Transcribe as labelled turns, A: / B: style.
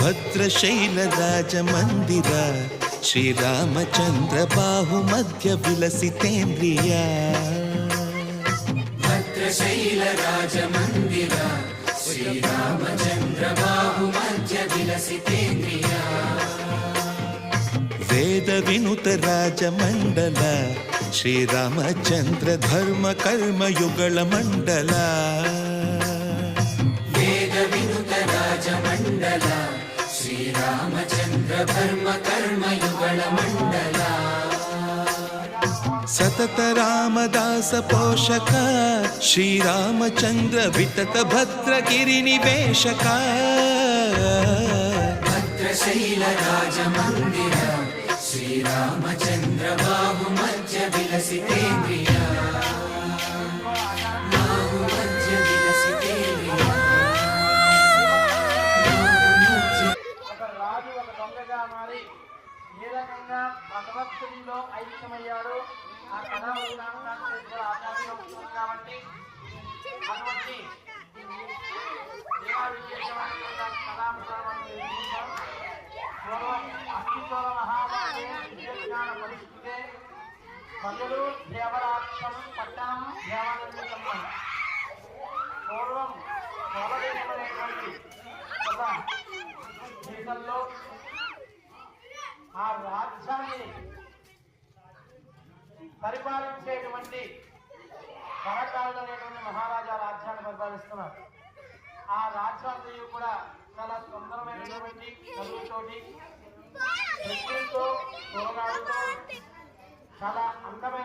A: ಭದ್ರಶೈಲ ರಾಜ ಮಂದಿರ ಶ್ರೀರಾಮಚಂದ್ರ ಬಾಹು ಮಧ್ಯ ವಿಲಸಿತೇಂದ್ರಿಯ
B: ಭದ್ರಶೈಲ ರಾಜ ಮಂದಿರ ಶ್ರೀರಾಮಚಂದ್ರ ಬಾಹು ಮಧ್ಯ ವಿಲಸಿತೇಂದ್ರಿಯ
A: ವೇದ ವಿನುತ ರಾಜ ಮಂಡಲ ಶ್ರೀರಾಮಚಂದ್ರ ಧರ್ಮ ಕರ್ಮಯುಗಳ ಮಂಡಲ
B: ವೇದ ವಿನುತ ರಾಜ ಮಂಡಲ ಶ್ರೀರಾಮಚಂದ್ರ ಧರ್ಮ ಕರ್ಮಯುಗಳ ಮಂಡಲ
A: ಸತತ ರಾಮದಾಸ ಪೋಷಕ ಶ್ರೀರಾಮಚಂದ್ರ ವಿತತ ಭದ್ರಗಿರಿ ನಿವೇಶಕ
B: ಭದ್ರಶೈಲ ರಾಜ ಮಂದಿರ ಶ್ರೀರಾಮಚಂದ್ರ ಬಾಹು ಮಧ್ಯ ವಿಲಸಿತೇಂದ್ರಿಯ ಬಾಹು ಮಧ್ಯ విలసితేంద్రియ
C: రాజు ఒక దొంగగా మారి ఏ రకంగా భగవత్తుడిలో ఐక్యమయ్యాడు ఆ కథ ఆచార్యం కాబట్టి అటువంటి పూర్వం అస్థితోల మహాభాగే విద్యజ్ఞాన పరిస్థితే మొదలు దేవరాక్షం పట్టణం దేవానందం పూర్వం దేవదేశం అనేటువంటి ఒక దేశంలో ఆ రాజ్యాన్ని పరిపాలించేటువంటి కరకాళ్ళు అనేటువంటి మహారాజా రాజ్యాన్ని పరిపాలిస్తున్నారు. ఆ రాజ్యాలు కూడా చాలా సుందరమైనటువంటి చదువుతోటి ప్రకృతితో తోనాడుతో చాలా అందమైన